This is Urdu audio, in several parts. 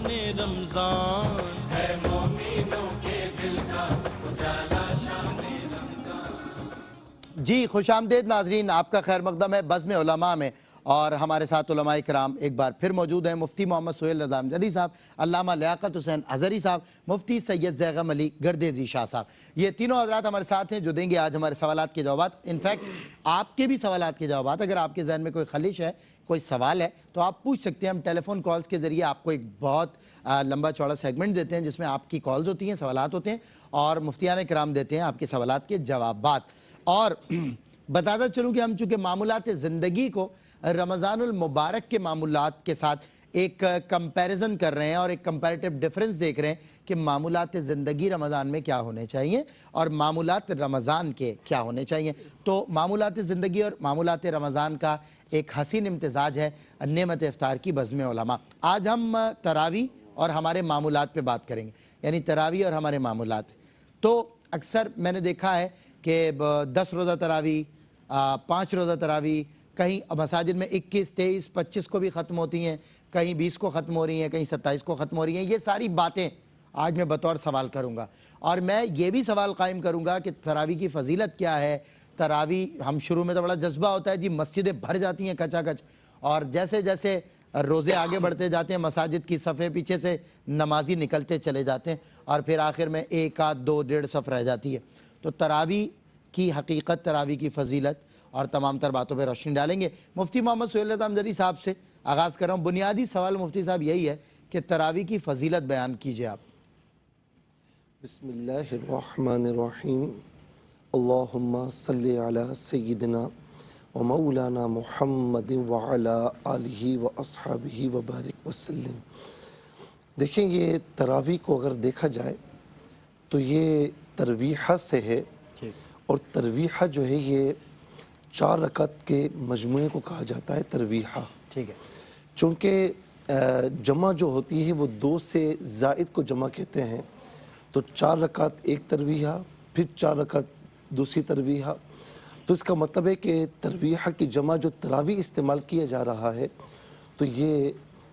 رمضان ہے مومنوں کے دل کا اجالا شام رمضان۔ جی خوش آمدید ناظرین، آپ کا خیر مقدم ہے بزم علماء میں، اور ہمارے ساتھ علماء کرام ایک بار پھر موجود ہیں۔ مفتی محمد سہیل رضا امجدی صاحب، علامہ لیاقت حسین اظہری صاحب، مفتی سید زیغم علی گردیزی شاہ صاحب، یہ تینوں حضرات ہمارے ساتھ ہیں جو دیں گے آج ہمارے سوالات کے جوابات۔ انفیکٹ آپ کے بھی سوالات کے جوابات، اگر آپ کے ذہن میں کوئی خلش ہے، کوئی سوال ہے تو آپ پوچھ سکتے ہیں۔ ہم ٹیلی فون کالز کے ذریعے آپ کو ایک بہت لمبا چوڑا سیگمنٹ دیتے ہیں جس میں آپ کی کالز ہوتی ہیں، سوالات ہوتے ہیں، اور مفتیان کرام دیتے ہیں آپ کے سوالات کے جوابات۔ اور بتاتا چلوں کہ ہم چونکہ معمولات زندگی کو رمضان المبارک کے معمولات کے ساتھ ایک کمپیریزن کر رہے ہیں اور ایک کمپیریٹیو ڈیفرنس دیکھ رہے ہیں کہ معمولات زندگی رمضان میں کیا ہونے چاہیے اور معمولات رمضان کے کیا ہونے چاہیے، تو معمولات زندگی اور معمولات رمضان کا ایک حسین امتزاج ہے نعمت افطار کی بزم علماء۔ آج ہم تراویح اور ہمارے معمولات پہ بات کریں گے، یعنی تراویح اور ہمارے معمولات۔ تو اکثر میں نے دیکھا ہے کہ 10 روزہ تراویح، 5 روزہ تراویح، کہیں مساجد میں 21، 23، 25 کو بھی ختم ہوتی ہیں، کہیں 20 کو ختم ہو رہی ہیں، کہیں 27 کو ختم ہو رہی ہیں۔ یہ ساری باتیں آج میں بطور سوال کروں گا، اور میں یہ بھی سوال قائم کروں گا کہ تراویح کی فضیلت کیا ہے۔ تراویح ہم شروع میں تو بڑا جذبہ ہوتا ہے جی، مسجدیں بھر جاتی ہیں کچا کچ، اور جیسے جیسے روزے آگے بڑھتے جاتے ہیں مساجد کی صفیں پیچھے سے نمازی نکلتے چلے جاتے ہیں، اور پھر آخر میں 1 آدھ 2 1.5 صف رہ جاتی ہے۔ تو تراویح کی حقیقت، تراویح کی فضیلت اور تمام تر باتوں پہ روشنی ڈالیں گے۔ مفتی محمد سہیل رضا امجدی صاحب سے آغاز کر رہا ہوں۔ بنیادی سوال مفتی صاحب یہی ہے کہ تراویح کی فضیلت بیان کیجئے آپ۔ بسم اللہ الرحمن الرحیم، اللہم صلی علی سیدنا و مولانا محمد وعلی آلہ و اصحابہ وبارک وسلم۔ دیکھیں یہ تراویح کو اگر دیکھا جائے تو یہ ترویحہ سے ہے، اور ترویحہ جو ہے یہ 4 رکعت کے مجموعے کو کہا جاتا ہے ترویحہ۔ ٹھیک ہے، چونکہ جمع جو ہوتی ہے وہ 2 سے زائد کو جمع کہتے ہیں، تو 4 رکعت ایک ترویحہ، پھر 4 رکعت دوسری ترویحہ، تو اس کا مطلب ہے کہ ترویحہ کی جمع جو تراویح استعمال کیا جا رہا ہے تو یہ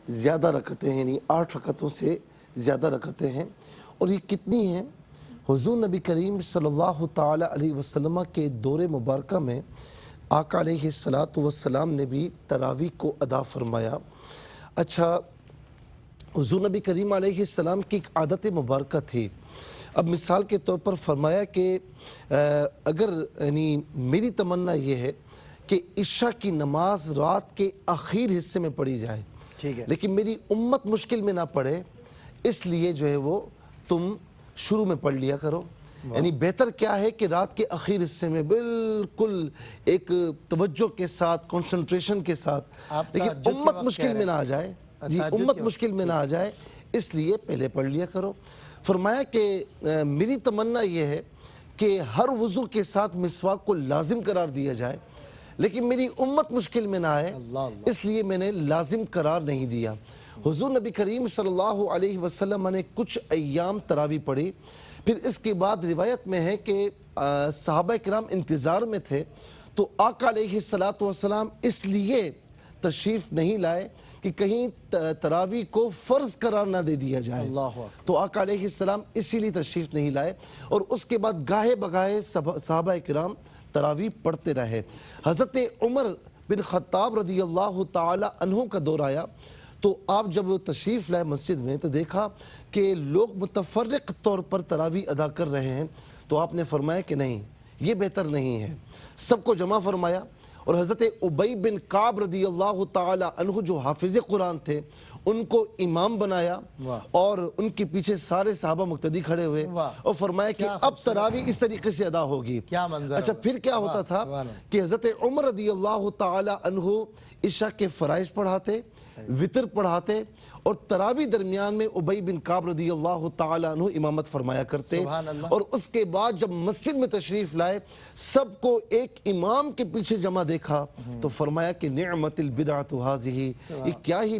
زیادہ رکعتیں ہیں، یعنی 8 رکعتوں سے زیادہ رکعتیں ہیں۔ اور یہ کتنی ہیں؟ حضور نبی کریم صلی اللہ تعالی علیہ وسلم کے دور مبارکہ میں آقا علیہ السلام نے بھی تراویح کو ادا فرمایا۔ اچھا، حضور نبی کریم علیہ السلام کی ایک عادت مبارکہ تھی۔ اب مثال کے طور پر فرمایا کہ اگر یعنی میری تمنا یہ ہے کہ عشاء کی نماز رات کے آخر حصے میں پڑھی جائے، لیکن میری امت مشکل میں نہ پڑے، اس لیے جو ہے وہ تم شروع میں پڑھ لیا کرو۔ یعنی بہتر کیا ہے کہ رات کے آخر حصے میں بالکل ایک توجہ کے ساتھ، کنسنٹریشن کے ساتھ، لیکن امت مشکل میں نہ آ جائے، جی امت مشکل میں نہ آ جائے، اس لیے پہلے پڑھ لیا کرو۔ فرمایا کہ میری تمنا یہ ہے کہ ہر وضو کے ساتھ مسواک کو لازم قرار دیا جائے، لیکن میری امت مشکل میں نہ آئے، اس لیے میں نے لازم قرار نہیں دیا۔ حضور نبی کریم صلی اللہ علیہ وسلم نے کچھ ایام تراویح پڑھی، پھر اس کے بعد روایت میں ہے کہ صحابہ کرام انتظار میں تھے، تو آقا علیہ السلام اس لیے تشریف نہیں لائے کہ کہیں تراویح کو فرض قرار نہ دے دیا جائے، تو آقا علیہ السلام اسی لیے تشریف نہیں لائے، اور اس کے بعد گاہے بگاہے صحابہ کرام تراویح پڑھتے رہے۔ حضرت عمر بن خطاب رضی اللہ تعالی عنہ کا دور آیا، تو آپ جب تشریف لائے مسجد میں تو دیکھا کہ لوگ متفرق طور پر تراویح ادا کر رہے ہیں، تو آپ نے فرمایا کہ نہیں، یہ بہتر نہیں ہے، سب کو جمع فرمایا، اور حضرت ابی بن کعب رضی اللہ تعالی عنہ جو حافظ قرآن تھے ان کو امام بنایا، اور ان کے پیچھے سارے صحابہ مقتدی کھڑے ہوئے، اور فرمایا کہ اب تراویح اس طریقے سے ادا ہوگی۔ اچھا، پھر کیا ہوتا تھا کہ حضرت عمر رضی اللہ تعالی عنہ عشاء کے فرائض پڑھاتے، وطر پڑھاتے، اور تراویح درمیان میں ابی بن کعب رضی اللہ تعالی عنہ امامت فرمایا کرتے، اور اس کے بعد جب مسجد میں تشریف لائے سب کو ایک امام کے پیچھے جمع دیکھا تو فرمایا کہ نعمت البدعۃ ھذہ، یہ کیا ہی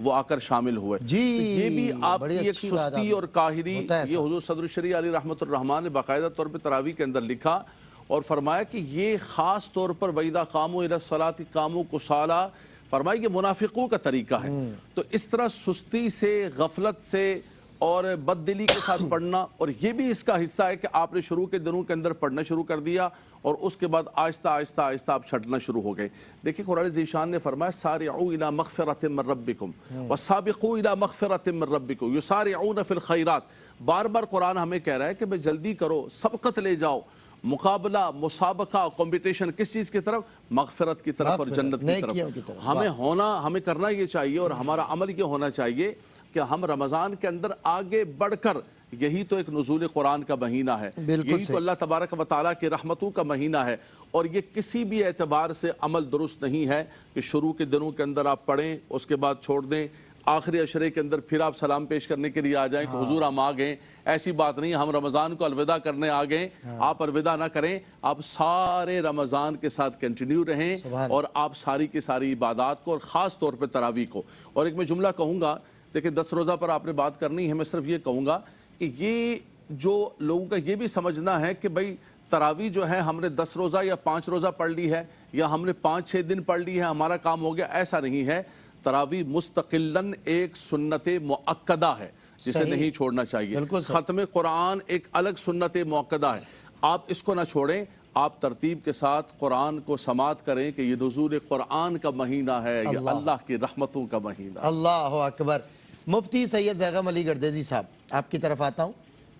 وہ آ کر شامل ہوئے. جی، تو یہ بھی آپ بڑی کی ایک اچھی بات سستی آپ اور کاہلی، ہوتا ہے ایسا. یہ حضور صدر الشریعہ علی رحمۃ الرحمٰن نے باقاعدہ طور پہ تراویح کے اندر لکھا اور فرمایا کہ یہ خاص طور پر وَإِذَا قَامُوا إِلَى الصَّلَاةِ قَامُوا كُسَالَىٰ، فرمایا کہ منافقوں کا طریقہ ہے. تو اس طرح سستی سے، غفلت سے اور بد دلی کے ساتھ پڑھنا، اور یہ بھی اس کا حصہ ہے کہ آپ نے شروع کے دنوں کے اندر پڑھنا شروع کر دیا اور اس کے بعد آہستہ آہستہ آہستہ آپ چھٹنا شروع ہو گئے. دیکھیں قرآن ذیشان نے فرمایا سارعوا الی مغفرۃ من ربکم وسابقوا الی مغفرۃ من ربکم یسارعون فی الخیرات. بار بار قرآن ہمیں کہہ رہا ہے کہ بھئی جلدی کرو، سبقت لے جاؤ، مقابلہ، مسابقہ، کمپٹیشن کس چیز کی طرف؟ مغفرت کی طرف اور جنت کی نیکیوں کی طرف. طرف. ہمیں کرنا یہ چاہیے اور ہمارا عمل یہ ہونا چاہیے کہ ہم رمضان کے اندر آگے بڑھ کر، یہی تو ایک نزول قرآن کا مہینہ ہے، یہی تو اللہ تبارک و تعالیٰ کی رحمتوں کا مہینہ ہے، اور یہ کسی بھی اعتبار سے عمل درست نہیں ہے کہ شروع کے دنوں کے اندر آپ پڑھیں، اس کے بعد چھوڑ دیں، آخری عشرے کے اندر پھر آپ سلام پیش کرنے کے لیے آ جائیں کہ حضور ہم آ گئے. ایسی بات نہیں، ہم رمضان کو الوداع کرنے آ گئے. آپ الوداع نہ کریں، آپ سارے رمضان کے ساتھ کنٹینیو رہیں اور آپ ساری کی ساری عبادات کو اور خاص طور پہ تراویح کو. اور ایک میں جملہ کہوں گا، دیکھیں 10 روزہ پر آپ نے بات کرنی ہے، میں صرف یہ کہوں گا کہ یہ جو لوگوں کا یہ بھی سمجھنا ہے کہ بھئی تراویح جو ہے ہم نے 10 روزہ یا 5 روزہ پڑھ لی ہے یا ہم نے 5-6 دن پڑھ لی ہے ہمارا کام ہو گیا، ایسا نہیں ہے. تراویح مستقلاً ایک سنت مؤکدہ ہے جسے نہیں چھوڑنا چاہیے. ختم قرآن ایک الگ سنت مؤکدہ ہے، آپ اس کو نہ چھوڑیں. آپ ترتیب کے ساتھ قرآن کو سماعت کریں کہ یہ نزول قرآن کا مہینہ ہے، یہ اللہ کی رحمتوں کا مہینہ. اللہ اکبر. مفتی سید زیغم علی گردیزی صاحب، آپ کی طرف آتا ہوں.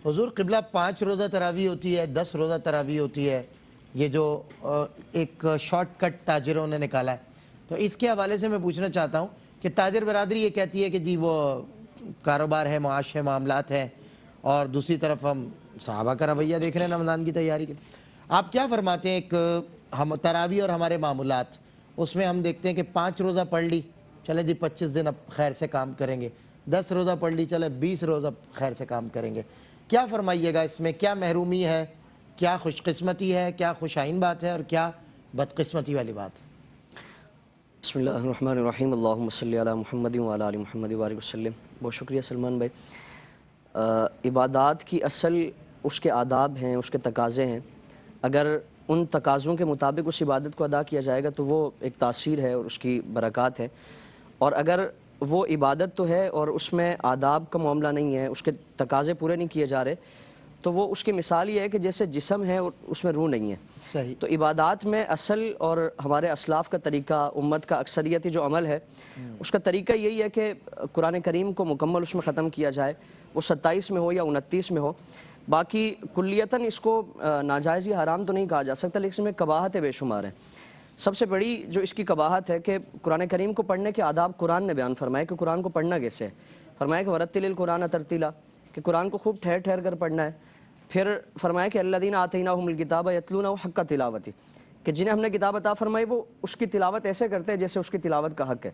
حضور قبلہ 5 روزہ تراویح ہوتی ہے، 10 روزہ تراویح ہوتی ہے، یہ جو ایک شارٹ کٹ تاجروں نے نکالا ہے، تو اس کے حوالے سے میں پوچھنا چاہتا ہوں کہ تاجر برادری یہ کہتی ہے کہ جی وہ کاروبار ہے، معاش ہے، معاملات ہیں، اور دوسری طرف ہم صحابہ کا رویہ دیکھ رہے ہیں رمضان کی تیاری کے. آپ کیا فرماتے ہیں؟ ایک ہم تراویح اور ہمارے معمولات، اس میں ہم دیکھتے ہیں کہ 5 روزہ پڑھ لی، چلے جی 25 دن اب خیر سے کام کریں گے، 10 روزہ پڑھ لی، چلے 20 روزہ خیر سے کام کریں گے. کیا فرمائیے گا اس میں؟ کیا محرومی ہے، کیا خوش قسمتی ہے، کیا خوشائن بات ہے، اور کیا بدقسمتی والی بات ہے؟ بسم اللہ الرحمن الرحیم. اللہم صلی علی محمد وعلی آل محمد وبارک وسلم. بہت شکریہ سلمان بھائی. عبادات کی اصل اس کے آداب ہیں، اس کے تقاضے ہیں. اگر ان تقاضوں کے مطابق اس عبادت کو ادا کیا جائے گا تو وہ ایک تاثیر ہے اور اس کی برکات ہے. اور اگر وہ عبادت تو ہے اور اس میں آداب کا معاملہ نہیں ہے، اس کے تقاضے پورے نہیں کیے جا رہے، تو وہ اس کی مثال یہ ہے کہ جیسے جسم ہے اور اس میں روح نہیں ہے. صحیح. تو عبادات میں اصل اور ہمارے اسلاف کا طریقہ، امت کا اکثریتی جو عمل ہے، اس کا طریقہ یہی ہے کہ قرآن کریم کو مکمل اس میں ختم کیا جائے، وہ 27 میں ہو یا 29 میں ہو. باقی کلیتاً اس کو ناجائز یا حرام تو نہیں کہا جا سکتا، لیکن اس میں قباحت بے شمار ہیں. سب سے بڑی جو اس کی قباحت ہے کہ قرآن کریم کو پڑھنے کے آداب قرآن نے بیان فرمایا کہ قرآن کو پڑھنا کیسے ہے. فرمایا کہ ورتل القرآن ترتیلا، کہ قرآن کو خوب ٹھہر ٹھہر کر پڑھنا ہے. پھر فرمایا کہ الذین آتیناہم الکتاب یتلونہ حق تلاوتہ، کہ جنہیں ہم نے کتاب عطا فرمائی وہ اس کی تلاوت ایسے کرتے ہیں جیسے اس کی تلاوت کا حق ہے.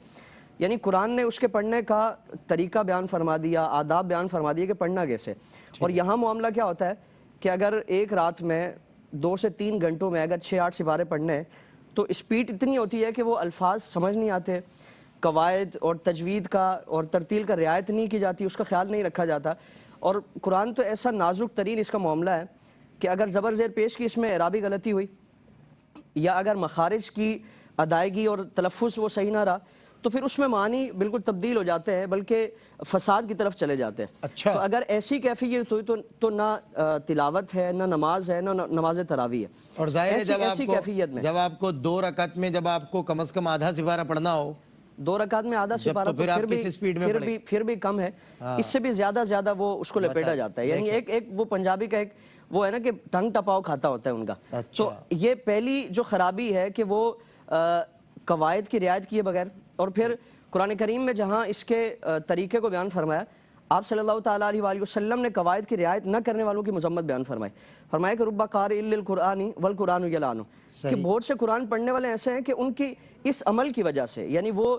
یعنی قرآن نے اس کے پڑھنے کا طریقہ بیان فرما دیا، آداب بیان فرما دیا کہ پڑھنا کیسے. اور یہاں معاملہ کیا ہوتا ہے کہ اگر ایک رات میں 2 سے 3 گھنٹوں میں اگر 6-8 سپارے پڑھنے ہیں تو اسپیڈ اتنی ہوتی ہے کہ وہ الفاظ سمجھ نہیں آتے، قواعد اور تجوید کا اور ترتیل کا رعایت نہیں کی جاتی، اس کا خیال نہیں رکھا جاتا. اور قرآن تو ایسا نازک ترین اس کا معاملہ ہے کہ اگر زبر زیر پیش کی اس میں اعرابی غلطی ہوئی یا اگر مخارج کی ادائیگی اور تلفظ وہ صحیح نہ رہا تو پھر اس میں معنی بالکل تبدیل ہو جاتے ہیں، بلکہ فساد کی طرف چلے جاتے ہیں. اچھا. تو اگر ایسی کیفیت ہوئی تو نہ تلاوت ہے، نہ نماز ہے، نہ نماز تراویح ہے. اور ظاہر ہے جب آپ کو 2 رکعت میں جب آپ کو کم از کم آدھا سپارہ پڑھنا ہو، 2 رکعت میں آدھا سپارہ تو پھر بھی کم ہے. اس سے بھی زیادہ وہ اس کو لپیٹا جاتا ہے. یعنی ایک وہ پنجابی کا ایک وہ ہے نا کہ ٹنگ ٹپاؤ کھاتا ہوتا ہے ان کا. تو یہ پہلی جو خرابی ہے کہ وہ قواعد کی رعایت کیے بغیر. اور پھر قرآن کریم میں جہاں اس کے طریقے کو بیان فرمایا، آپ صلی اللہ تعالیٰ علیہ وآلہ وسلم نے قواعد کی رعایت نہ کرنے والوں کی مذمت بیان فرمائی. فرمایا کہ رب قارئ للقرآن والقرآن یلعنہ، کہ بہت سے قرآن پڑھنے والے ایسے ہیں کہ ان کی اس عمل کی وجہ سے، یعنی وہ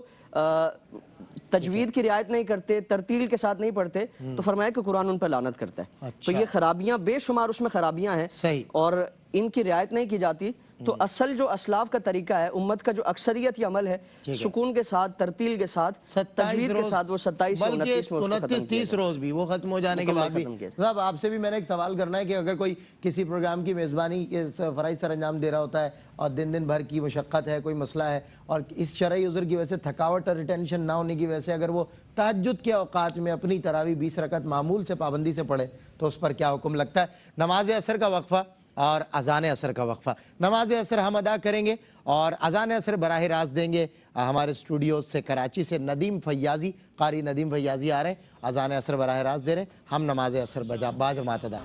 تجوید کی رعایت نہیں کرتے، ترتیل کے ساتھ نہیں پڑھتے، تو فرمایا کہ قرآن ان پر لعنت کرتا ہے. تو یہ خرابیاں بے شمار اس میں خرابیاں ہیں. اور ان کی رعایت نہیں کی جاتی تو اصل جو اسلاف کا طریقہ ہے امت کا جو اکثریتی عمل ہے سکون کے ساتھ ترتیل کے ساتھ تجوید کے ساتھ وہ 27 یا 29 میں اس کو ختم 29-30 روز بھی وہ ختم ہو جانے کے بعد بھی صاحب آپ سے بھی میں نے ایک سوال کرنا ہے کہ اگر کوئی کسی پروگرام کی میزبانی کے فرائض سر انجام دے رہا ہوتا ہے اور دن بھر کی مشقت ہے کوئی مسئلہ ہے اور اس شرعی عذر کی وجہ سے تھکاوٹ اور ریٹینشن نہ ہونے کی وجہ سے اگر وہ تہجد کے اوقات میں اپنی تراویح 20 رکعت معمول سے پابندی سے پڑھے تو اس پر کیا حکم لگتا ہے؟ نماز عصر کا وقفہ اور اذان عصر کا وقفہ. نماز عصر ہم ادا کریں گے اور اذان عصر براہ راست دیں گے ہمارے اسٹوڈیو سے کراچی سے ندیم فیاضی، قاری ندیم فیاضی آ رہے ہیں، اذان عصر براہ راست دے رہے ہیں، ہم نماز عصر باجماعت ادا.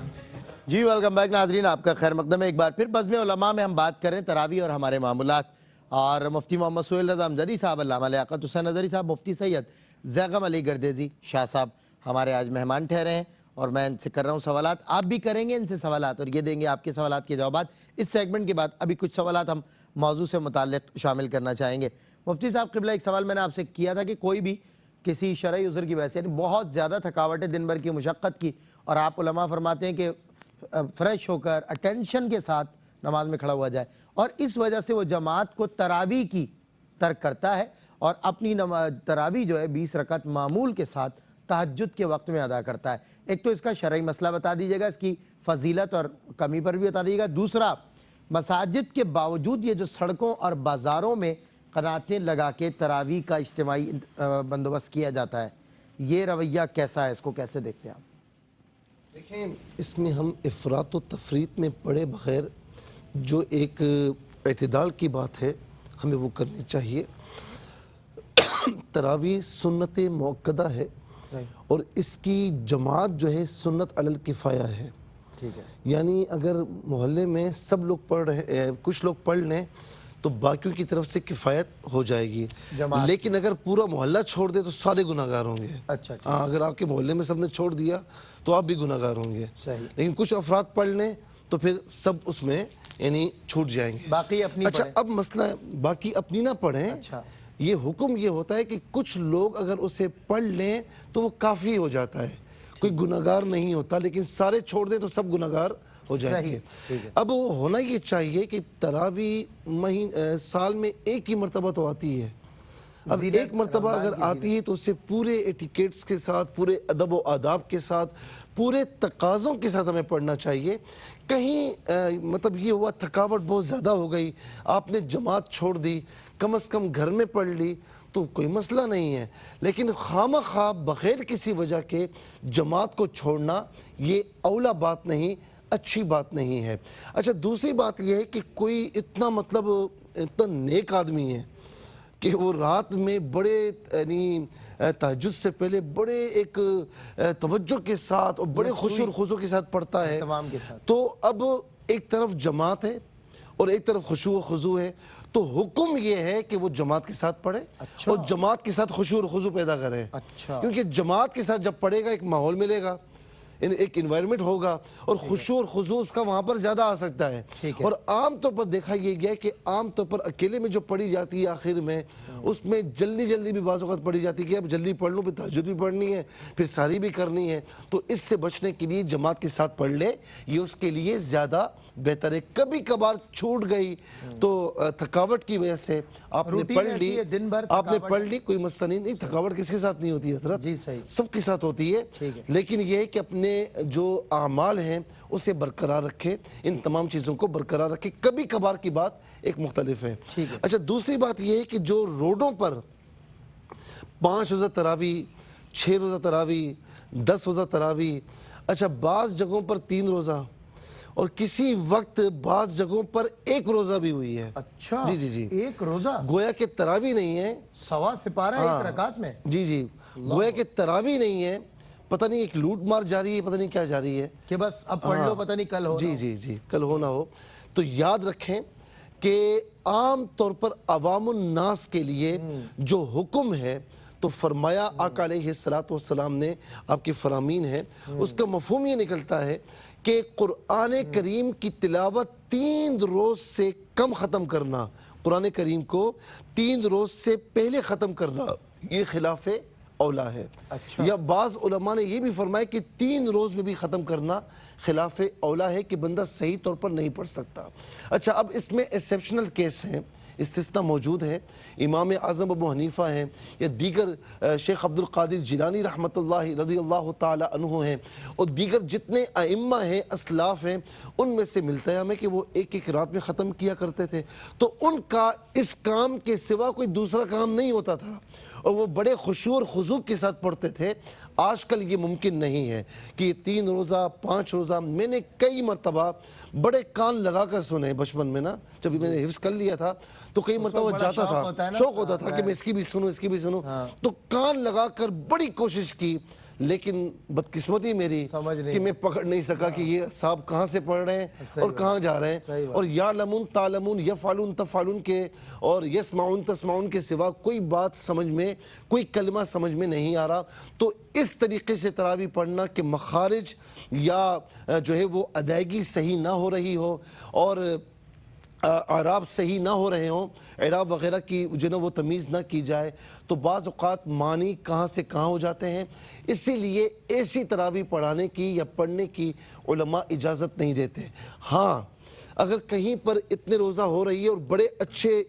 جی ویلکم بیک ناظرین، آپ کا خیر مقدم ہے ایک بار پھر. بزم علماء میں ہم بات کریں تراویح اور ہمارے معمولات، اور مفتی محمد سہیل رضا امجدی صاحب، علامہ لیاقت حسین اظہری صاحب، مفتی سید زیغم علی گردیزی شاہ صاحب ہمارے آج مہمان ٹھہرے ہیں اور میں ان سے کر رہا ہوں سوالات. آپ بھی کریں گے ان سے سوالات اور یہ دیں گے آپ کے سوالات کے جوابات. اس سیگمنٹ کے بعد ابھی کچھ سوالات ہم موضوع سے متعلق شامل کرنا چاہیں گے. مفتی صاحب قبلہ، ایک سوال میں نے آپ سے کیا تھا کہ کوئی بھی کسی شرعی عذر کی وجہ سے، یعنی بہت زیادہ تھکاوٹ ہے دن بھر کی مشقت کی، اور آپ علماء فرماتے ہیں کہ فریش ہو کر اٹینشن کے ساتھ نماز میں کھڑا ہوا جائے، اور اس وجہ سے وہ جماعت کو تراویح کی ترک کرتا ہے اور اپنی تراویح جو ہے 20 رکعت معمول کے ساتھ تہجد کے وقت میں ادا کرتا ہے. ایک تو اس کا شرعی مسئلہ بتا دیجیے گا، اس کی فضیلت اور کمی پر بھی بتا دیجیے گا. دوسرا، مساجد کے باوجود یہ جو سڑکوں اور بازاروں میں قناتیں لگا کے تراویح کا اجتماعی بندوبست کیا جاتا ہے، یہ رویہ کیسا ہے، اس کو کیسے دیکھتے ہیں آپ؟ دیکھیں، اس میں ہم افراط و تفریط میں پڑے بغیر جو ایک اعتدال کی بات ہے ہمیں وہ کرنی چاہیے. تراویح سنت موقدہ ہے اور اس کی جماعت جو ہے سنت علی الکفایہ ہے. یعنی اگر محلے میں سب لوگ پڑھ رہے، کچھ لوگ پڑھ لیں تو باقیوں کی طرف سے کفایت ہو جائے گی. لیکن اگر پورا محلہ چھوڑ دے تو سارے گناہ گار ہوں گے. ہاں، اگر آپ کے محلے میں سب نے چھوڑ دیا تو آپ بھی گناہ گار ہوں گے. لیکن کچھ افراد پڑھ لیں تو پھر سب اس میں یعنی چھوٹ جائیں گے. باقی اپنی اچھا، اب مسئلہ باقی اپنی نہ پڑھیں. یہ حکم یہ ہوتا ہے کہ کچھ لوگ اگر اسے پڑھ لیں تو وہ کافی ہو جاتا ہے، کوئی گناہگار نہیں ہوتا. لیکن سارے چھوڑ دیں تو سب گناہگار ہو جائیں گے. اب ہونا یہ چاہیے کہ تراویح سال میں ایک ہی مرتبہ تو آتی ہے. اب ایک مرتبہ اگر آتی ہے تو اسے پورے ایٹیکیٹس کے ساتھ، پورے ادب و آداب کے ساتھ، پورے تقاضوں کے ساتھ ہمیں پڑھنا چاہیے. کہیں مطلب یہ ہوا تھکاوٹ بہت زیادہ ہو گئی، آپ نے جماعت چھوڑ دی، کم از کم گھر میں پڑھ لی تو کوئی مسئلہ نہیں ہے. لیکن خواہ بغیر کسی وجہ کے جماعت کو چھوڑنا یہ اولا بات نہیں، اچھی بات نہیں ہے. اچھا، دوسری بات یہ ہے کہ کوئی اتنا مطلب اتنا نیک آدمی ہے کہ وہ رات میں بڑے یعنی تہجد سے پہلے بڑے ایک توجہ کے ساتھ اور بڑے خشوع و خضوع کے ساتھ پڑھتا ہے. تو اب ایک طرف جماعت ہے اور ایک طرف خشوع و خضوع ہے، تو حکم یہ ہے کہ وہ جماعت کے ساتھ پڑھے اور جماعت کے ساتھ خشوع و خضوع پیدا کرے. کیونکہ جماعت کے ساتھ جب پڑھے گا ایک ماحول ملے گا، ایک انوائرمنٹ ہوگا اور خشوع اور خضوع اس کا وہاں پر زیادہ آ سکتا ہے. اور عام طور پر دیکھا یہ گیا کہ عام طور پر اکیلے میں جو پڑھی جاتی ہے آخر میں اس میں جلدی بھی بعض اوقات پڑھی جاتی ہے کہ اب جلدی پڑھ لوں، پھر تہجد بھی پڑھنی ہے، پھر ساری بھی کرنی ہے. تو اس سے بچنے کے لیے جماعت کے ساتھ پڑھ لے، یہ اس کے لیے زیادہ بہتر ہے. کبھی کبھار چھوٹ گئی تو تھکاوٹ کی وجہ سے آپ نے پڑھ لی، کوئی مسئلہ نہیں. تھکاوٹ کس کے ساتھ نہیں ہوتی حضرت، سب کے ساتھ ہوتی ہے. لیکن یہ ہے کہ اپنے جو اعمال ہیں اسے برقرار رکھے، ان تمام چیزوں کو برقرار رکھے. کبھی کبھار کی بات ایک مختلف ہے. اچھا، دوسری بات یہ ہے کہ جو روڈوں پر 5 روزہ تراویح، 6 روزہ تراویح، 10 روزہ تراویح، اچھا بعض جگہوں پر 3 روزہ اور کسی وقت بعض جگہوں پر 1 روزہ بھی ہوئی ہے. اچھا، جی 1 روزہ، گویا کہ تراویح نہیں ہے، سوا سپارہ ایک رکعت میں. جی گویا کہ تراویح نہیں ہے، پتہ نہیں ایک لوٹ مار جاری ہے، پتہ نہیں کیا جاری ہے کہ بس اب پڑھ لو، پتہ نہیں کل ہو. جی کل ہو نہ ہو. تو یاد رکھیں کہ عام طور پر عوام الناس کے لیے جو حکم ہے تو فرمایا آقا علیہ السلام نے، آپ کے فرامین ہیں، اس کا مفہوم یہ نکلتا ہے کہ قرآن کریم کی تلاوت 3 روز سے کم ختم کرنا، قرآن کریم کو 3 روز سے پہلے ختم کرنا، یہ خلاف اولا ہے. یا بعض علماء نے یہ بھی فرمایا کہ 3 روز میں بھی ختم کرنا خلاف اولا ہے کہ بندہ صحیح طور پر نہیں پڑھ سکتا. اچھا اب اس میں ایکسیپشنل کیس ہیں, استثناء موجود ہے. امام اعظم ابو حنیفہ ہیں یا دیگر شیخ عبد القادر جیلانی رحمۃ اللہ رضی اللہ تعالی عنہ ہیں اور دیگر جتنے ائمہ ہیں اسلاف ہیں, ان میں سے ملتا ہے ہمیں کہ وہ ایک رات میں ختم کیا کرتے تھے. تو ان کا اس کام کے سوا کوئی دوسرا کام نہیں ہوتا تھا اور وہ بڑے خشوع اور خضوع کے ساتھ پڑھتے تھے. آج کل یہ ممکن نہیں ہے کہ یہ 3 روزہ 5 روزہ, میں نے کئی مرتبہ بڑے کان لگا کر سنے بچپن میں نا, جب میں نے حفظ کر لیا تھا تو کئی مرتبہ جاتا تھا, شوق ہوتا تھا کہ میں اس کی بھی سنوں اس کی بھی سنوں, تو کان لگا کر بڑی کوشش کی, لیکن بدقسمتی میری کہ میں پکڑ نہیں سکا کہ یہ صاحب کہاں سے پڑھ رہے ہیں اور کہاں جا رہے ہیں. اور یا لمون تالمون یفعلون تفعلون کے اور یسمعون تسمعون کے سوا کوئی بات سمجھ میں, کوئی کلمہ سمجھ میں نہیں آ رہا. تو اس طریقے سے تراویح پڑھنا کہ مخارج یا جو ہے وہ ادائیگی صحیح نہ ہو رہی ہو اور اعراب صحیح نہ ہو رہے ہوں, اعراب وغیرہ کی جو نا وہ تمیز نہ کی جائے, تو بعض اوقات معنی کہاں سے کہاں ہو جاتے ہیں. اسی لیے ایسی تراویح پڑھانے کی یا پڑھنے کی علماء اجازت نہیں دیتے. ہاں اگر کہیں پر اتنے روزہ ہو رہی ہے اور بڑے اچھے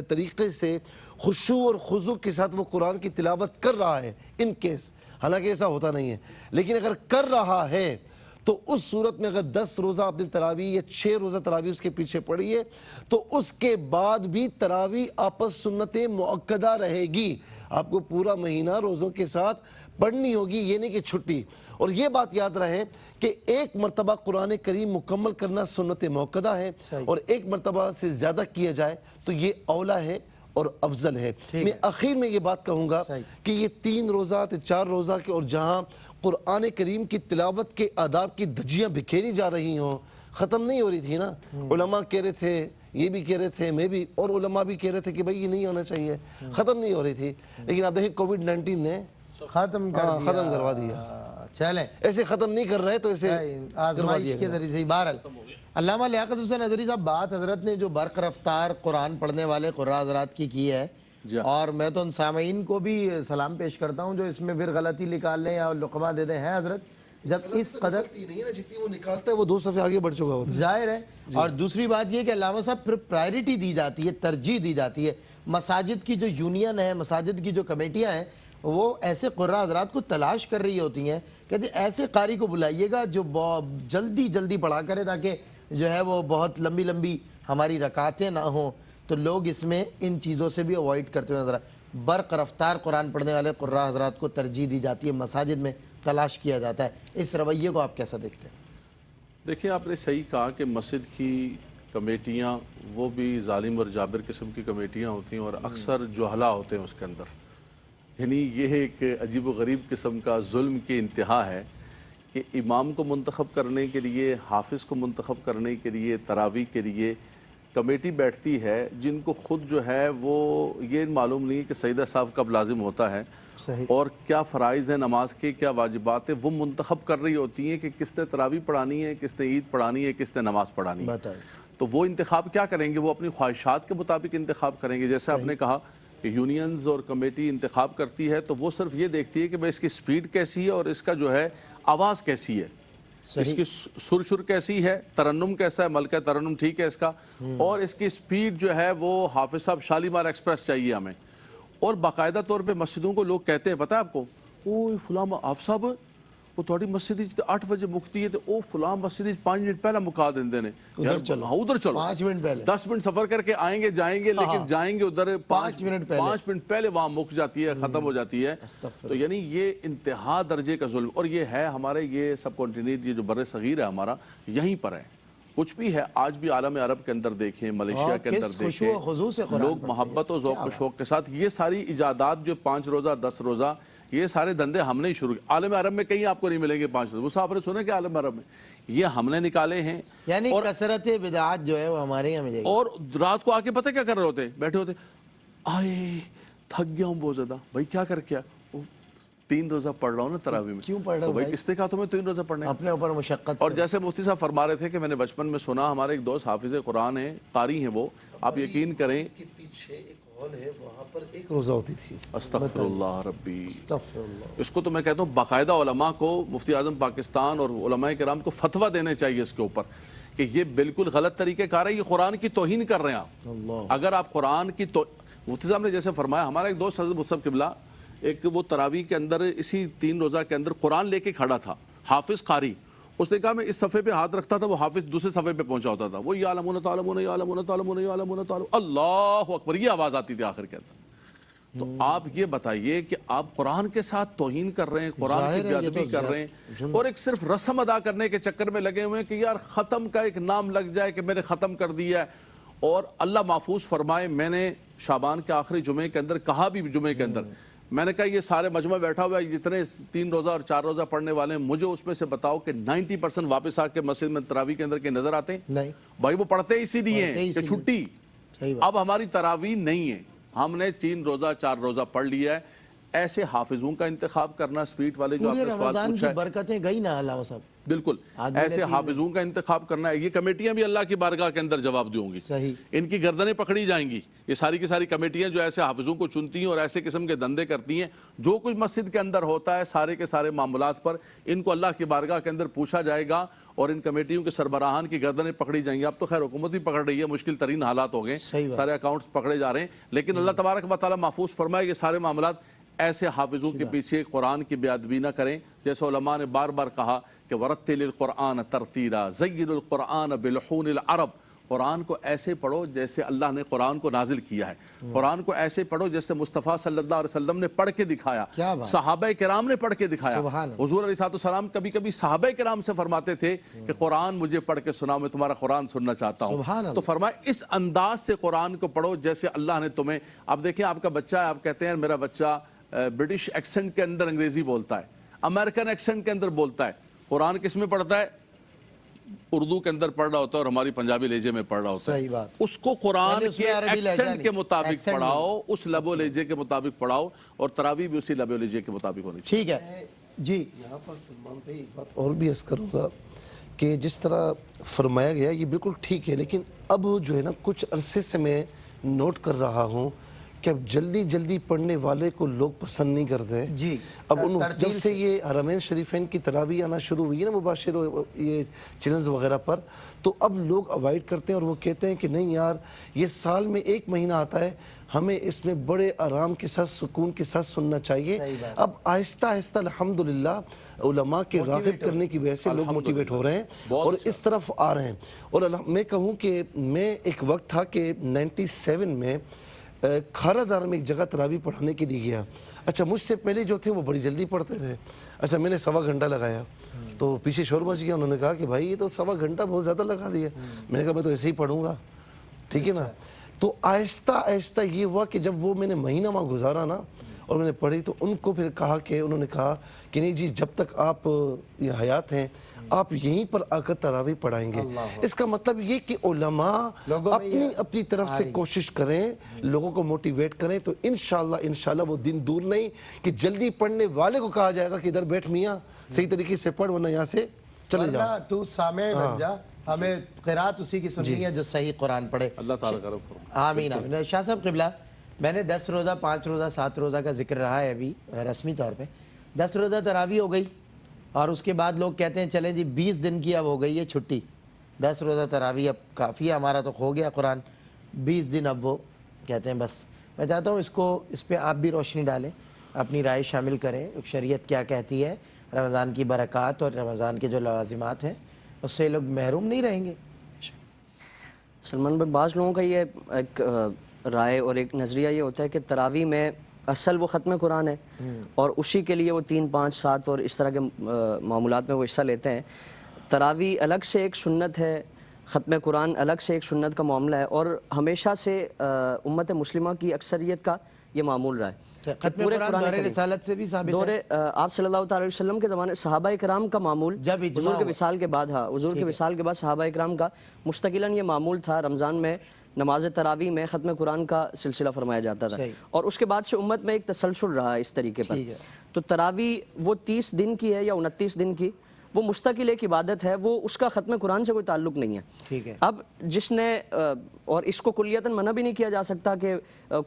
طریقے سے خشوع اور خضوع کے ساتھ وہ قرآن کی تلاوت کر رہا ہے, ان کیس, حالانکہ ایسا ہوتا نہیں ہے, لیکن اگر کر رہا ہے تو اس صورت میں اگر 10 روزہ آپ نے تراویح یا 6 روزہ تراویح اس کے پیچھے پڑھی ہے تو اس کے بعد بھی تراویح آپس سنت مؤکدہ رہے گی. آپ کو پورا مہینہ روزوں کے ساتھ پڑھنی ہوگی, یہ نہیں کہ چھٹی. اور یہ بات یاد رہے کہ ایک مرتبہ قرآن کریم مکمل کرنا سنت مؤکدہ ہے اور ایک مرتبہ سے زیادہ کیا جائے تو یہ اولا ہے اور افضل ہے. میں اخیر میں یہ بات کہوں گا کہ یہ 3 روزہ 4 روزہ کے اور جہاں قرآن کریم کی تلاوت کے آداب کی دھجیاں بکھیری جا رہی ہوں, ختم نہیں ہو رہی تھی نا. علماء کہہ رہے تھے, یہ بھی کہہ رہے تھے, میں بھی, اور علماء بھی کہہ رہے تھے کہ بھائی یہ نہیں ہونا چاہیے, ختم نہیں ہو رہی تھی. لیکن آپ دیکھیں کووڈ-19 نے ختم کروا دیا. چلیں ایسے ختم نہیں کر رہے تو ایسے آزمائش کے ذریعے سے. بہرحال علامہ لیاقت حسین ازہری صاحب, بات حضرت نے جو برق رفتار قرآن پڑھنے والے قراء حضرات کی ہے, اور میں تو ان سامعین کو بھی سلام پیش کرتا ہوں جو اس میں پھر غلطی نکال لیں یا لقمہ دے دیں. ہیں حضرت, جب اس قدر جتنی وہ نکالتا ہے وہ 2 صفحے آگے بڑھ چکا ہوتا ہے, ظاہر ہے. اور دوسری بات یہ کہ علامہ صاحب پھر پرائرٹی دی جاتی ہے, ترجیح دی جاتی ہے. مساجد کی جو یونین ہے, مساجد کی جو کمیٹیاں ہیں, وہ ایسے قراء حضرات کو تلاش کر رہی ہوتی ہیں, کہتے ایسے قاری کو بلائیے گا جو جلدی پڑھا کرے تاکہ جو ہے وہ بہت لمبی لمبی ہماری رکعتیں نہ ہوں. تو لوگ اس میں ان چیزوں سے بھی اوائڈ کرتے ہوئے نظر. برق رفتار قرآن پڑھنے والے قراء حضرات کو ترجیح دی جاتی ہے, مساجد میں تلاش کیا جاتا ہے. اس رویے کو آپ کیسا دیکھتے ہیں؟ دیکھیں, آپ نے صحیح کہا کہ مسجد کی کمیٹیاں وہ بھی ظالم اور جابر قسم کی کمیٹیاں ہوتی ہیں اور اکثر جہلا ہوتے ہیں اس کے اندر. یعنی یہ ایک عجیب و غریب قسم کا ظلم کی انتہا ہے کہ امام کو منتخب کرنے کے لیے, حافظ کو منتخب کرنے کے لیے, تراویح کے لیے کمیٹی بیٹھتی ہے جن کو خود جو ہے وہ یہ معلوم نہیں کہ سجدہ صاحب کب لازم ہوتا ہے اور کیا فرائض ہیں نماز کے, کیا واجبات ہیں, وہ منتخب کر رہی ہوتی ہیں کہ کس نے تراویح پڑھانی ہے, کس نے عید پڑھانی ہے, کس نے نماز پڑھانی ہے. تو وہ انتخاب کیا کریں گے؟ وہ اپنی خواہشات کے مطابق انتخاب کریں گے. جیسے آپ نے کہا کہ یونینز اور کمیٹی انتخاب کرتی ہے تو وہ صرف یہ دیکھتی ہے کہ بھئی اس کی سپیڈ کیسی ہے اور اس کا جو ہے آواز کیسی ہے, اس کی سر کیسی ہے, ترنم کیسا ہے, ملکہ ترنم ٹھیک ہے اس کا, اور اس کی سپیڈ جو ہے وہ حافظ صاحب شالیمار ایکسپریس چاہیے ہمیں. اور باقاعدہ طور پہ مسجدوں کو لوگ کہتے ہیں, پتہ ہے آپ کو, اوہ فلاں حافظ صاحب وہ تھوڑی مسجد 8 بجے مکتی ہے تو او فلاں مسجد 5 منٹ پہلے مکا دیندے نے, ادھر چلو 5 منٹ پہلے, 10 منٹ سفر کر کے آئیں گے جائیں گے, لیکن جائیں گے ادھر 5 منٹ پہلے وہاں مک جاتی ہے, ختم ہو جاتی ہے. تو یعنی یہ انتہا درجے کا ظلم, اور یہ ہے ہمارے یہ سب کانٹیننٹ, یہ جو بر صغیر ہے ہمارا, یہیں پر ہے. کچھ بھی ہے آج بھی عالم عرب کے اندر دیکھیں, ملیشیا کے اندر دیکھیں, لوگ محبت و ذوق و شوق کے ساتھ یہ ساری ایجادات جو 5 روزہ 10 روزہ یہ سارے دندے ہم نے شروع کیے. عالم عرب میں کہیں آپ کو نہیں ملیں گے 5 روزہ. وہ صاحب نے سنا کہ عالم عرب میں یہ ہم نے نکالے ہیں. یعنی کثرت بدعات جو ہے وہ ہمارے یہاں ملے گی. اور رات کو آ کے پتہ کیا کر رہے ہوتے, بیٹھے ہوتے, آئے تھک گیا ہوں بہت زیادہ. بھائی کیا کر کیا؟ 3 روزہ پڑھ رہا ہوں نا تراویح میں. کیوں پڑھ رہا ہوں بھائی؟ کس نے کہا تمہیں 3 روزہ پڑھنے؟ اپنے اوپر مشقت. اور جیسے مفتی صاحب فرما رہے تھے کہ میں نے بچپن میں سنا, ہمارے ایک دوست حافظ قرآن ہیں, قاری ہیں وہ, آپ یقین کریں ہال ہے وہاں پر ایک روزہ ہوتی تھی. استغفر اللہ ربی. استغفر اللہ. اس کو تو میں کہتا ہوں باقاعدہ علماء کو، مفتی اعظم پاکستان اور علماء کرام کو فتویٰ دینے چاہیے اس کے اوپر کہ یہ بالکل غلط طریقہ کار ہے، یہ قرآن کی توہین کر رہے ہیں آپ. اگر آپ قرآن کی مفتی صاحب نے جیسے فرمایا، ہمارا ایک دوست حضرت مصعب قبلہ ایک وہ تراویح کے اندر اسی 3 روزہ کے اندر قرآن لے کے کھڑا تھا، حافظ قاری. اس نے کہا میں اس صفحے پہ ہاتھ رکھتا تھا، وہ حافظ دوسرے صفحے پہ پہنچا ہوتا تھا، وہ یعلمون تعلمون یعلمون تعلمون یعلمون تعلمون، اللہ اکبر، یہ آواز آتی تھی آخر کے اندر. تو آپ یہ بتائیے کہ آپ قرآن کے ساتھ توہین کر رہے ہیں، قرآن کی بے ادبی کر رہے ہیں، اور ایک صرف رسم ادا کرنے کے چکر میں لگے ہوئے ہیں کہ یار ختم کا ایک نام لگ جائے کہ میں نے ختم کر دیا ہے. اور اللہ محفوظ فرمائے، میں نے شعبان کے آخری جمعے کے اندر کہا بھی، جمعے کے اندر میں نے کہا یہ سارے مجمع بیٹھا ہوا ہے، جتنے 3 روزہ اور 4 روزہ پڑھنے والے ہیں، مجھے اس میں سے بتاؤ کہ 90% واپس آ کے مسجد میں تراویح کے اندر کے نظر آتے ہیں؟ نہیں بھائی، وہ پڑھتے اسی لیے ہیں کہ چھٹی. اب ہماری تراویح نہیں ہے، ہم نے 3 روزہ 4 روزہ پڑھ لیا ہے. ایسے حافظوں کا انتخاب کرنا، سپیڈ والے جو آپ نے سوال رمضان پوچھا کی ہے، برکتیں گئی نا علامہ صاحب. بالکل ایسے حافظوں کا انتخاب کرنا ہے. یہ کمیٹیاں بھی اللہ کی بارگاہ کے اندر جواب دیں گی، صحیح. ان کی گردنیں پکڑی جائیں گی. یہ ساری کی ساری کمیٹیاں جو ایسے حافظوں کو چنتی ہیں اور ایسے قسم کے دندے کرتی ہیں، جو کچھ مسجد کے اندر ہوتا ہے سارے کے سارے معاملات پر ان کو اللہ کی بارگاہ کے اندر پوچھا جائے گا اور ان کمیٹیوں کے سربراہان کی گردنیں پکڑی جائیں گی. اب تو خیر حکومت بھی پکڑ رہی ہے، مشکل ترین حالات ہو گئے، سارے اکاؤنٹس پکڑے جا رہے ہیں. لیکن اللہ تبارک و تعالیٰ محفوظ فرمائے یہ سارے معاملات ایسے حافظوں کے پیچھے قرآن کی بے ادبی نہ کریں. جیسے علماء نے بار بار کہا کہ ورتل القرآن ترتیلا زین القرآن بلحون العرب. قرآن کو ایسے پڑھو جیسے اللہ نے قرآن کو نازل کیا ہے، قرآن کو ایسے پڑھو جیسے مصطفیٰ صلی اللہ علیہ وسلم نے پڑھ کے دکھایا، صحابہ کرام نے پڑھ کے دکھایا. حضور علیہ السلام کبھی کبھی صحابہ کرام سے فرماتے تھے کہ قرآن مجھے پڑھ کے سناؤ، میں تمہارا قرآن سننا چاہتا ہوں. تو فرمایا اس انداز سے قرآن کو پڑھو جیسے اللہ نے تمہیں. اب دیکھیں آپ کا بچہ ہے، آپ کہتے ہیں میرا بچہ برٹش ایکسنٹ کے اندر انگریزی بولتا ہے، امریکن ایکسنٹ کے اندر بولتا ہے. قرآن کس میں پڑھتا ہے؟ اردو کے اندر پڑھ رہا ہوتا ہے اور ہماری پنجابی لہجے میں پڑھ رہا ہوتا ہے. صحیح بات. اس کو قرآن کے ایکسنٹ کے مطابق پڑھاؤ، اس لب و لہجے کے مطابق پڑھاؤ، اور تراویح بھی اسی لب و لہجے کے مطابق ہونی چاہیے. ٹھیک ہے جی. یہاں پر سلمان بھائی ایک بات اور بھی عرض کروں گا کہ جس طرح فرمایا گیا یہ بالکل ٹھیک ہے، لیکن اب جو ہے نا کچھ عرصے سے میں نوٹ کر رہا ہوں کہ اب جلدی جلدی پڑھنے والے کو لوگ پسند نہیں کرتے. جی. اب جب سے یہ حرمین شریفین کی تراویح آنا شروع ہوئی ہے نا مباشر یہ چینلز وغیرہ پر، تو اب لوگ اوائڈ کرتے ہیں اور وہ کہتے ہیں کہ نہیں یار یہ سال میں 1 مہینہ آتا ہے، ہمیں اس میں بڑے آرام کے ساتھ سکون کے ساتھ سننا چاہیے. اب آہستہ آہستہ الحمدللہ علماء کے راغب کرنے کی وجہ سے لوگ موٹیویٹ ہو رہے ہیں اور اس طرف آ رہے ہیں. اور میں کہوں کہ میں ایک وقت تھا کہ 97 میں کھارا دار میں ایک جگہ تراویح پڑھانے کے لیے گیا. اچھا مجھ سے پہلے جو تھے وہ بڑی جلدی پڑھتے تھے. اچھا میں نے 1.25 گھنٹہ لگایا تو پیچھے شور مچ گیا. انہوں نے کہا کہ بھائی یہ تو 1.25 گھنٹہ بہت زیادہ لگا دیا. میں نے کہا میں تو ایسے ہی پڑھوں گا، ٹھیک ہے نا. تو آہستہ آہستہ یہ ہوا کہ جب وہ میں نے مہینہ وہاں گزارا نا اور میں نے پڑھی تو ان کو پھر کہا کہ انہوں نے کہا کہ نہیں جی جب تک آپ یہ حیات ہیں آپ یہیں پر آ کر تراویح پڑھائیں گے. اس کا مطلب یہ کہ علماء اپنی طرف سے کوشش کریں، لوگوں کو موٹیویٹ کریں، تو انشاءاللہ وہ دن دور نہیں کہ جلدی پڑھنے والے کو کہا جائے گا کہ ادھر بیٹھ میاں صحیح طریقے سے پڑھ ورنہ یہاں سے چلے جاؤ. تو سامع بن جا، ہمیں قرات اسی کی سننی ہے جو صحیح قرآن پڑھے. اللہ تعالیٰ کرم فرمائے. آمین آمین. شاہ صاحب قبلہ، میں نے 10 روزہ 5 روزہ 7 روزہ کا ذکر رہا ہے ابھی رسمی طور پہ. 10 روزہ تراویح ہو گئی اور اس کے بعد لوگ کہتے ہیں چلیں جی 20 دن کی اب ہو گئی ہے چھٹی. 10 روزہ تراویح اب کافی ہے، ہمارا تو کھو گیا قرآن. 20 دن اب وہ کہتے ہیں بس. میں چاہتا ہوں اس پہ آپ بھی روشنی ڈالیں، اپنی رائے شامل کریں، شریعت کیا کہتی ہے، رمضان کی برکات اور رمضان کے جو لوازمات ہیں اس سے لوگ محروم نہیں رہیں گے. سلمان بھائی، بعض لوگوں کا یہ ایک رائے اور ایک نظریہ یہ ہوتا ہے کہ تراویح میں اصل وہ ختم قرآن ہے اور اسی کے لیے وہ 3 5 7 اور اس طرح کے معمولات میں وہ حصہ لیتے ہیں. تراویح الگ سے ایک سنت ہے، ختم قرآن الگ سے ایک سنت کا معاملہ ہے، اور ہمیشہ سے امت مسلمہ کی اکثریت کا یہ معمول رہا ہے. ختم قرآن دور رسالت سے بھی ثابت ہے. آپ صلی اللہ تعالی وسلم کے زمانے صحابہ کرام کا معمول حضور کے وصال کے بعد، حضور کے وصال کے بعد صحابہ کرام کا مستقلاً یہ معمول تھا. رمضان میں نماز تراویح میں ختم قرآن کا سلسلہ فرمایا جاتا تھا اور اس کے بعد سے امت میں ایک تسلسل رہا اس طریقے پر. تو تراویح وہ 30 دن کی ہے یا 29 دن کی، وہ مستقل ایک عبادت ہے، وہ اس کا ختم قرآن سے کوئی تعلق نہیں ہے. ٹھیک ہے. اب جس نے اور اس کو کلیتاً منع بھی نہیں کیا جا سکتا کہ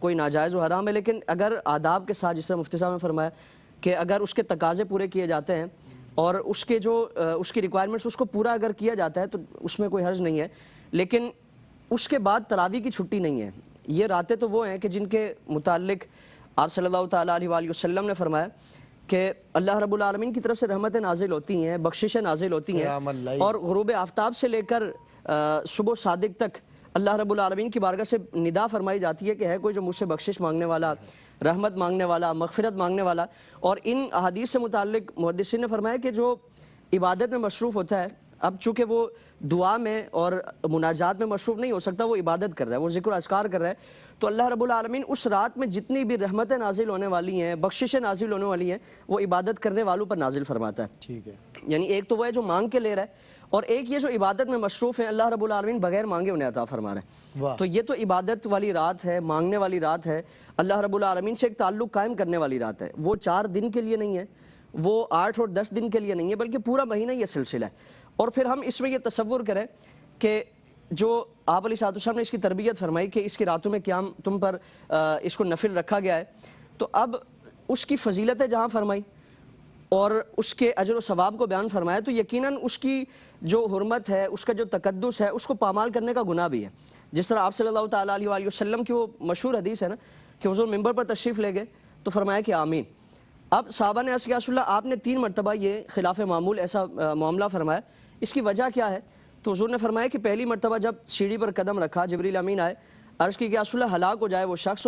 کوئی ناجائز و حرام ہے، لیکن اگر آداب کے ساتھ، جس طرح مفتی صاحب نے فرمایا کہ اگر اس کے تقاضے پورے کیے جاتے ہیں اور اس کے جو اس کی ریکوائرمنٹس اس کو پورا اگر کیا جاتا ہے تو اس میں کوئی حرج نہیں ہے. لیکن اس کے بعد تراویح کی چھٹی نہیں ہے. یہ راتیں تو وہ ہیں کہ جن کے متعلق آپ صلی اللہ تعالیٰ علیہ وآلہ وسلم نے فرمایا کہ اللہ رب العالمین کی طرف سے رحمتیں نازل ہوتی ہیں، بخششیں نازل ہوتی ہیں، قیام اللیل. اور غروب آفتاب سے لے کر صبح صادق تک اللہ رب العالمین کی بارگاہ سے ندا فرمائی جاتی ہے کہ ہے کوئی جو مجھ سے بخشش مانگنے والا، رحمت مانگنے والا، مغفرت مانگنے والا. اور ان احادیث سے متعلق محدثین نے فرمایا کہ جو عبادت میں مصروف ہوتا ہے، اب چونکہ وہ دعا میں اور مناجات میں مصروف نہیں ہو سکتا، وہ عبادت کر رہا ہے، وہ ذکر و اذکار کر رہا ہے، تو اللہ رب العالمین اس رات میں جتنی بھی رحمتیں نازل ہونے والی ہیں، بخششیں نازل ہونے والی ہیں، وہ عبادت کرنے والوں پر نازل فرماتا ہے. ٹھیک ہے. یعنی ایک تو وہ ہے جو مانگ کے لے رہا ہے، اور ایک یہ جو عبادت میں مصروف ہیں، اللہ رب العالمین بغیر مانگے انہیں عطا فرما رہے ہیں. واہ. تو یہ تو عبادت والی رات ہے، مانگنے والی رات ہے، اللہ رب العالمین سے ایک تعلق قائم کرنے والی رات ہے. وہ 4 دن کے لیے نہیں ہے، وہ 8 اور 10 دن کے لیے نہیں ہے، بلکہ پورا مہینہ یہ سلسلہ ہے. اور پھر ہم اس میں یہ تصور کریں کہ جو آپ علیہ السلام نے اس کی تربیت فرمائی کہ اس کی راتوں میں قیام تم پر اس کو نفل رکھا گیا ہے، تو اب اس کی فضیلتیں جہاں فرمائی اور اس کے اجر و ثواب کو بیان فرمایا، تو یقیناً اس کی جو حرمت ہے، اس کا جو تقدس ہے، اس کو پامال کرنے کا گناہ بھی ہے. جس طرح آپ صلی اللہ تعالیٰ علیہ وآلہ وسلم کی وہ مشہور حدیث ہے نا کہ حضور ممبر پر تشریف لے گئے تو فرمایا کہ آمین. اب صحابہ نے عرض کیا رسول اللہ آپ نے 3 مرتبہ یہ خلاف معمول ایسا معاملہ فرمایا، اس کی وجہ کیا ہے؟ تو حضور نے فرمایا کہ پہلی مرتبہ جب سیڑھی پر قدم رکھا، جبریل امین آئے، عرض کی کہ رسول اللہ ہلاک ہو جائے وہ شخص،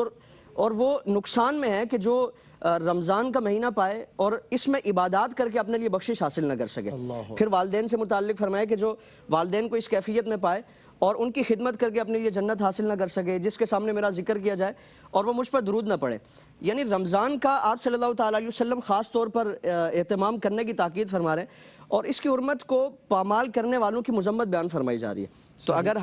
اور وہ نقصان میں ہے کہ جو رمضان کا مہینہ پائے اور اس میں عبادات کر کے اپنے لیے بخشش حاصل نہ کر سکے. پھر والدین سے متعلق فرمایا کہ جو والدین کو اس کیفیت میں پائے اور ان کی خدمت کر کے اپنے لیے جنت حاصل نہ کر سکے، جس کے سامنے میرا ذکر کیا جائے اور وہ مجھ پر درود نہ پڑے. یعنی رمضان کا آپ صلی اللہ تعالیٰ علیہ وسلم خاص طور پر اہتمام کرنے کی تاکید فرما رہے ہیں، اور اس کی حرمت کو پامال کرنے والوں کی مذمت بیان فرمائی جا رہی ہے. تو اگر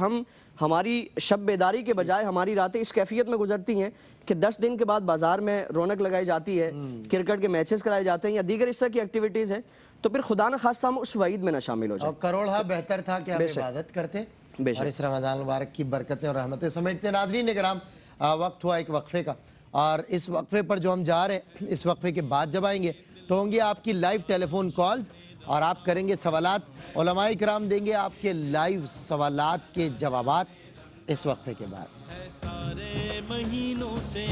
ہماری شب بیداری کے بجائے ہماری راتیں اس کیفیت میں گزرتی ہیں کہ 10 دن کے بعد بازار میں رونق لگائی جاتی ہے، کرکٹ کے میچز کرائے جاتے ہیں یا دیگر اس طرح کی ایکٹیویٹیز ہیں، تو پھر خدا نخواستہ ہم اس وعید میں نہ شامل ہو جائیں. اور کروڑا بہتر تھا کہ ہم عبادت کرتے اور اس رمضان مبارک کی برکتیں اور رحمتیں سمیٹتے. ناظرین کرام، وقت ہوا ایک وقفے کا، اور اس وقفے پر جو ہم جا رہے ہیں، اس وقفے کے بعد جب آئیں گے تو ہوں گے آپ کی لائیو ٹیلی فون کالز، اور آپ کریں گے سوالات، علماء کرام دیں گے آپ کے لائیو سوالات کے جوابات اس وقفے کے بعد. سارے مہینوں سے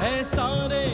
ہے سارے